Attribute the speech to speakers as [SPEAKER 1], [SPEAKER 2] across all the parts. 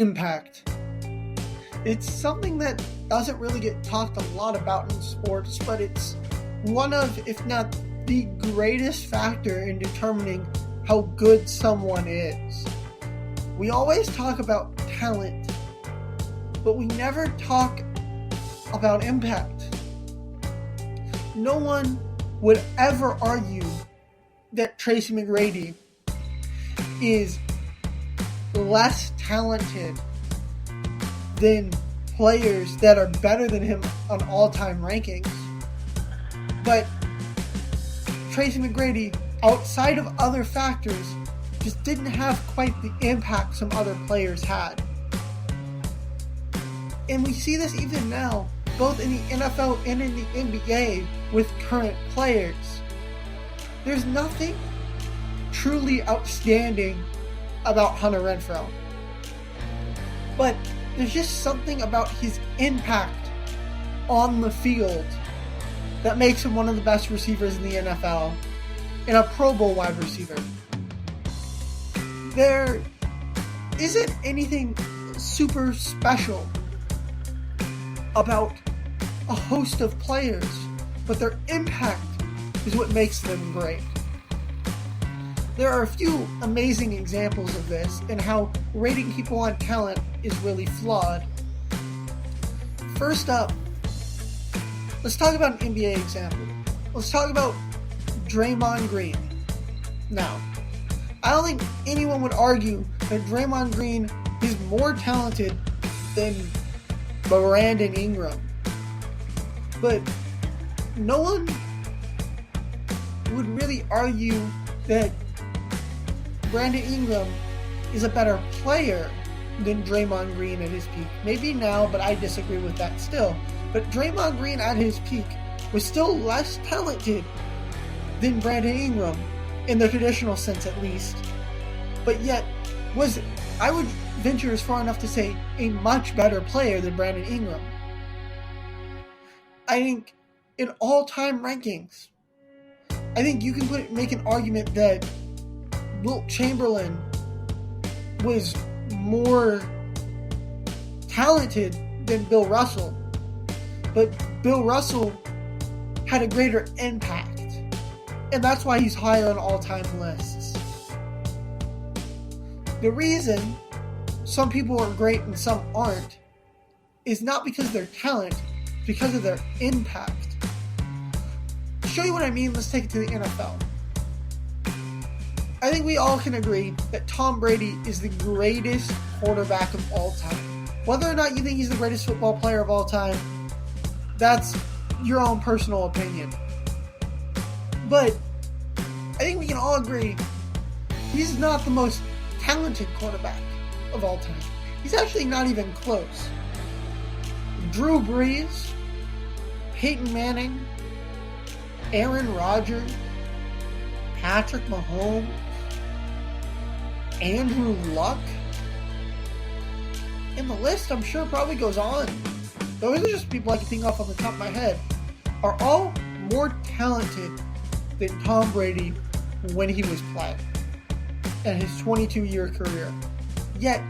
[SPEAKER 1] impact. It's something that doesn't really get talked a lot about in sports, but it's one of, if not the greatest factor in determining how good someone is. We always talk about talent, but we never talk about impact. No one would ever argue that Tracy McGrady is less talented than players that are better than him on all-time rankings. But Tracy McGrady, outside of other factors, just didn't have quite the impact some other players had. And we see this even now, both in the NFL and in the NBA with current players. There's nothing truly outstanding about Hunter Renfrow. But there's just something about his impact on the field that makes him one of the best receivers in the NFL and a Pro Bowl wide receiver. There isn't anything super special about a host of players, but their impact is what makes them great. There are a few amazing examples of this and how rating people on talent is really flawed. First up, let's talk about an NBA example. Let's talk about Draymond Green. Now, I don't think anyone would argue that Draymond Green is more talented than Brandon Ingram. But no one would really argue that Brandon Ingram is a better player than Draymond Green at his peak. Maybe now, but I disagree with that still. But Draymond Green at his peak was still less talented than Brandon Ingram, in the traditional sense at least. But yet, was, I would venture as far enough to say, a much better player than Brandon Ingram. I think in all-time rankings, I think you can make an argument that Wilt Chamberlain was more talented than Bill Russell, but Bill Russell had a greater impact, and that's why he's higher on all-time lists. The reason some people are great and some aren't is not because of their talent, it's because of their impact. To show you what I mean, let's take it to the NFL. I think we all can agree that Tom Brady is the greatest quarterback of all time. Whether or not you think he's the greatest football player of all time, that's your own personal opinion. But I think we can all agree he's not the most talented quarterback of all time. He's actually not even close. Drew Brees, Peyton Manning, Aaron Rodgers, Patrick Mahomes, Andrew Luck, and the list I'm sure probably goes on. Those are just people I can think off on the top of my head, are all more talented than Tom Brady when he was playing in his 22-year career. Yet,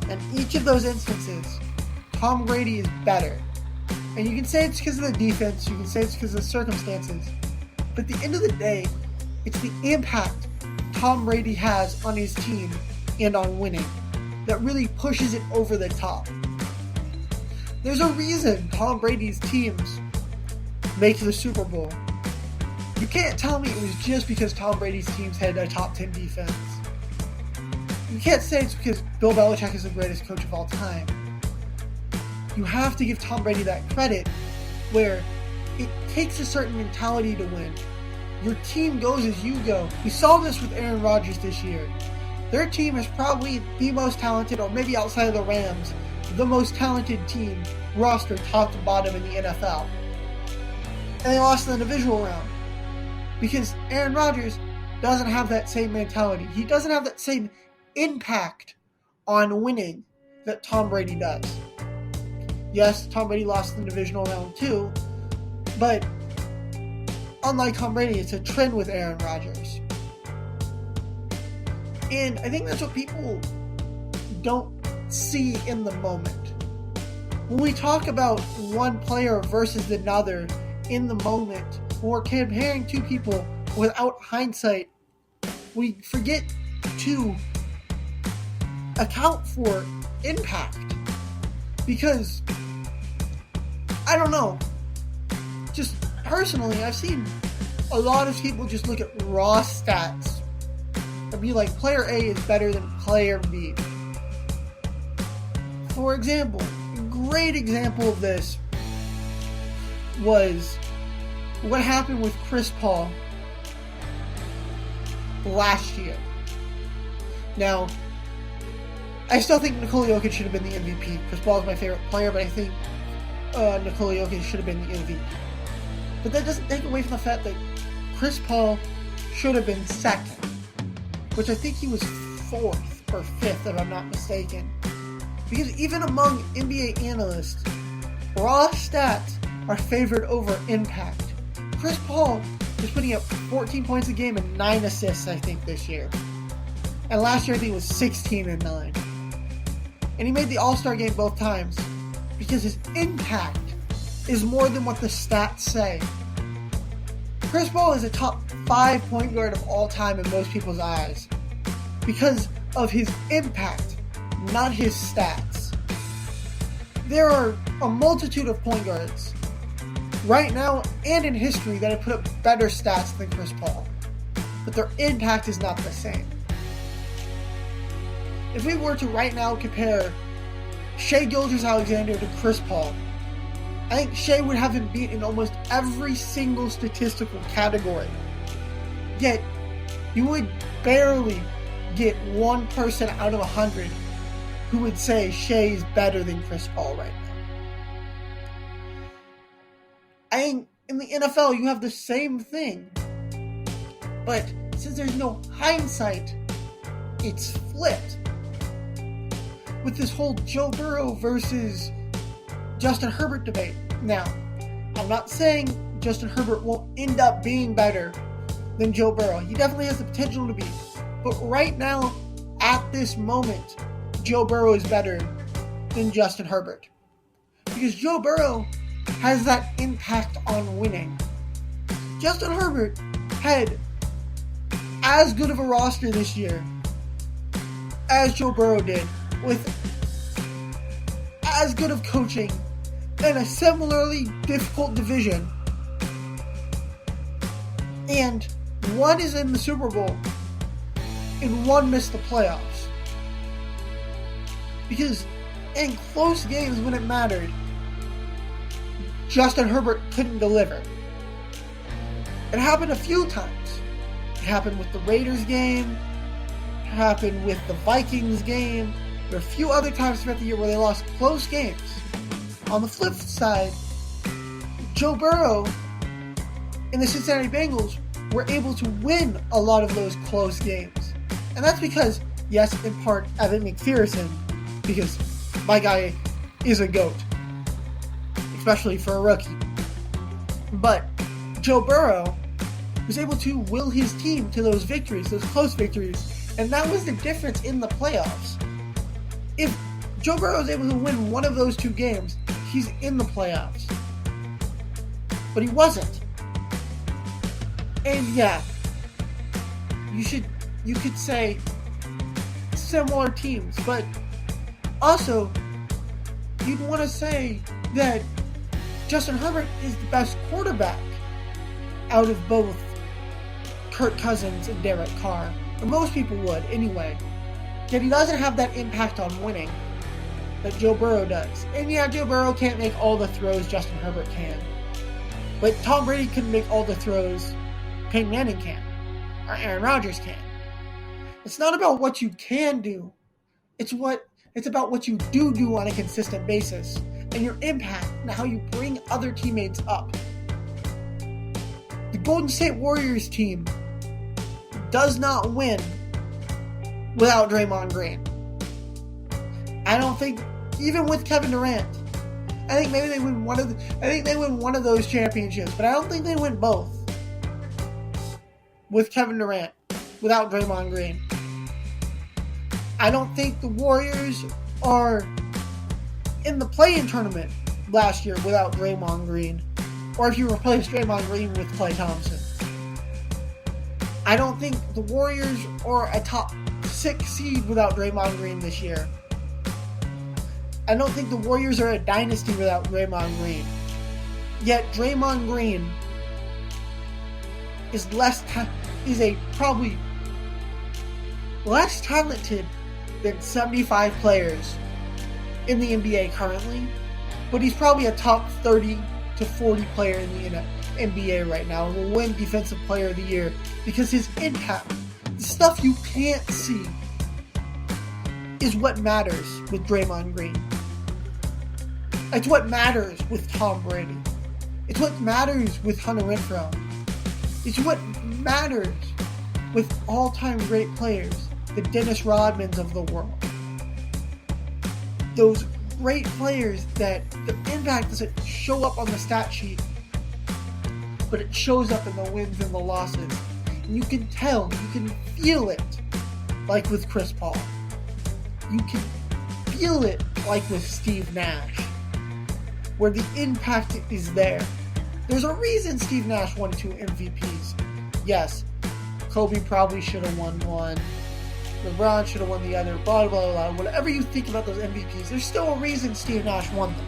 [SPEAKER 1] in each of those instances, Tom Brady is better. And you can say it's because of the defense, you can say it's because of the circumstances, but at the end of the day, it's the impact Tom Brady has on his team and on winning that really pushes it over the top. There's a reason Tom Brady's teams make the Super Bowl. You can't tell me it was just because Tom Brady's teams had a top 10 defense. You can't say it's because Bill Belichick is the greatest coach of all time. You have to give Tom Brady that credit where it takes a certain mentality to win. Your team goes as you go. We saw this with Aaron Rodgers this year. Their team is probably the most talented, or maybe outside of the Rams, the most talented team roster top to bottom in the NFL. And they lost in the divisional round because Aaron Rodgers doesn't have that same mentality. He doesn't have that same impact on winning that Tom Brady does. Yes, Tom Brady lost in the divisional round too, but unlike Tom Brady, it's a trend with Aaron Rodgers. And I think that's what people don't see in the moment. When we talk about one player versus another in the moment, when we're comparing two people without hindsight, we forget to account for impact. Because, I don't know, just personally, I've seen a lot of people just look at raw stats and be like, player A is better than player B. For example, a great example of this was what happened with Chris Paul last year. Now, I still think Nikola Jokic should have been the MVP. Chris Paul is my favorite player, but I think Nikola Jokic should have been the MVP. But that doesn't take away from the fact that Chris Paul should have been second, which I think he was fourth or fifth, if I'm not mistaken. Because even among NBA analysts, raw stats are favored over impact. Chris Paul is putting up 14 points a game and 9 assists, I think, this year. And last year, I think it was 16 and 9. And he made the All-Star game both times because his impact is more than what the stats say. Chris Paul is a top 5 point guard of all time in most people's eyes because of his impact, not his stats. There are a multitude of point guards right now and in history that have put up better stats than Chris Paul, but their impact is not the same. If we were to right now compare Shai Gilgeous-Alexander to Chris Paul, I think Shai would have him beat in almost every single statistical category. Yet, you would barely get one person out of 100 who would say Shai is better than Chris Paul right now. I think in the NFL you have the same thing. But since there's no hindsight, it's flipped. With this whole Joe Burrow versus Justin Herbert debate. Now, I'm not saying Justin Herbert won't end up being better than Joe Burrow. He definitely has the potential to be. But right now, at this moment, Joe Burrow is better than Justin Herbert. Because Joe Burrow has that impact on winning. Justin Herbert had as good of a roster this year as Joe Burrow did, with as good of coaching in a similarly difficult division. And one is in the Super Bowl and one missed the playoffs. Because in close games when it mattered, Justin Herbert couldn't deliver. It happened a few times. It happened with the Raiders game. It happened with the Vikings game. There were a few other times throughout the year where they lost close games. On the flip side, Joe Burrow and the Cincinnati Bengals were able to win a lot of those close games. And that's because, yes, in part, Evan McPherson, because my guy is a GOAT, especially for a rookie. But Joe Burrow was able to will his team to those victories, those close victories, and that was the difference in the playoffs. If Joe Burrow is able to win one of those two games, he's in the playoffs. But he wasn't. And yeah, you could say similar teams, but also you'd want to say that Justin Herbert is the best quarterback out of both Kirk Cousins and Derek Carr. Or most people would, anyway. Yet he doesn't have that impact on winning that Joe Burrow does. And yeah, Joe Burrow can't make all the throws Justin Herbert can. But Tom Brady couldn't make all the throws Peyton Manning can. Or Aaron Rodgers can. It's not about what you can do. It's about what you do on a consistent basis. And your impact and how you bring other teammates up. The Golden State Warriors team does not win without Draymond Green. I don't think, even with Kevin Durant, I think maybe they win one of those championships, but I don't think they win both with Kevin Durant without Draymond Green. I don't think the Warriors are in the play-in tournament last year without Draymond Green, or if you replace Draymond Green with Klay Thompson. I don't think the Warriors are a top 6 seed without Draymond Green this year. I don't think the Warriors are a dynasty without Draymond Green. Yet Draymond Green is probably less talented than 75 players in the NBA currently, but he's probably a top 30 to 40 player in the NBA right now and will win Defensive Player of the Year because his impact, the stuff you can't see, is what matters with Draymond Green. It's what matters with Tom Brady. It's what matters with Hunter Renfrow. It's what matters with all-time great players, the Dennis Rodmans of the world. Those great players that the impact doesn't show up on the stat sheet, but it shows up in the wins and the losses. And you can tell, you can feel it, like with Chris Paul. You can feel it like with Steve Nash, where the impact is there. There's a reason Steve Nash won 2 MVPs. Yes, Kobe probably should have won one. LeBron should have won the other, blah, blah, blah. Whatever you think about those MVPs, there's still a reason Steve Nash won them.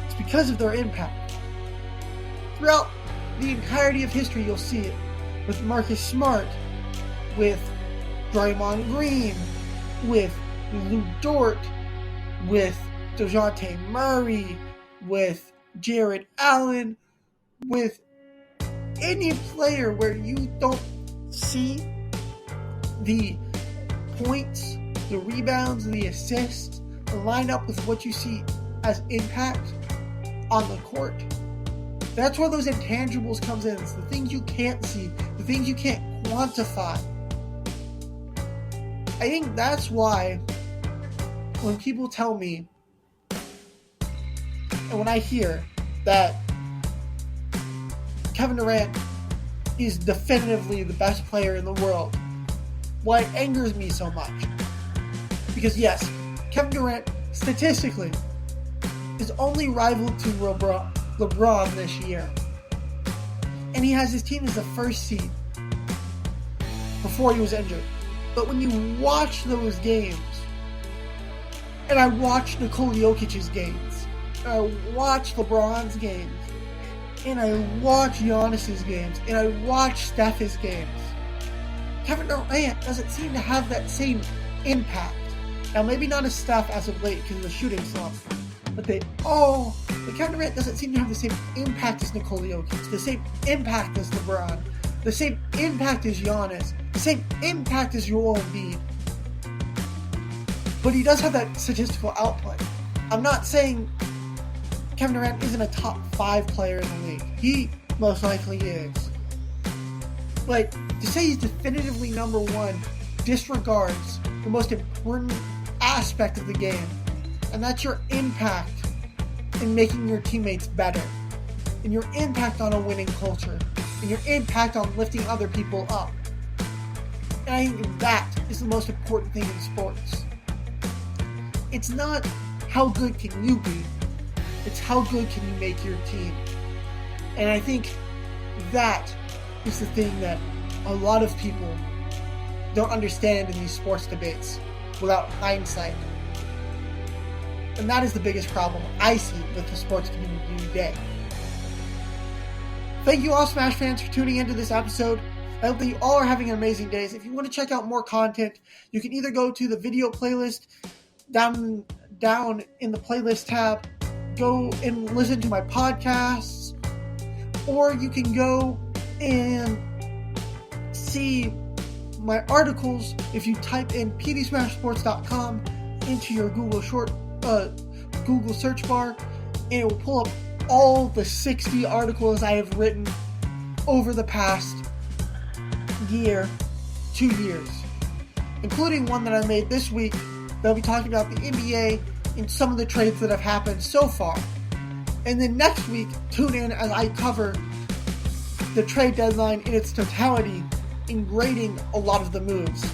[SPEAKER 1] It's because of their impact. Throughout the entirety of history, you'll see it with Marcus Smart, with Draymond Green, with Lou Dort, with DeJounte Murray, with Jared Allen, with any player where you don't see the points, the rebounds, the assists line up with what you see as impact on the court. That's where those intangibles comes in. It's the things you can't see, the things you can't quantify. I think that's why when people tell me, and when I hear that Kevin Durant is definitively the best player in the world, why it angers me so much. Because yes, Kevin Durant, statistically, is only rival to LeBron this year. And he has his team as the first seed before he was injured. But when you watch those games, and I watch Nikola Jokic's games, and I watch LeBron's games, and I watch Giannis's games, and I watch Steph's games, Kevin Durant doesn't seem to have that same impact. Now, maybe not as Steph as of late because of the shooting slump, but Kevin Durant doesn't seem to have the same impact as Nikola Jokic, the same impact as LeBron, the same impact as Giannis, the same impact as Joel Embiid. But he does have that statistical output. I'm not saying Kevin Durant isn't a top 5 player in the league. He most likely is. But to say he's definitively number 1 disregards the most important aspect of the game, and that's your impact in making your teammates better, and your impact on a winning culture, and your impact on lifting other people up. And I think that is the most important thing in sports. It's not how good can you be, it's how good can you make your team. And I think that is the thing that a lot of people don't understand in these sports debates without hindsight. And that is the biggest problem I see with the sports community today. Thank you all, Smash fans, for tuning into this episode. I hope that you all are having amazing days. If you want to check out more content, you can either go to the video playlist down in the playlist tab, go and listen to my podcasts, or you can go and see my articles if you type in pdsmashsports.com into your Google search bar, and it will pull up all the 60 articles I have written over the past 2 years, including one that I made this week that'll be talking about the NBA and some of the trades that have happened so far. And then next week, tune in as I cover the trade deadline in its totality and grading a lot of the moves.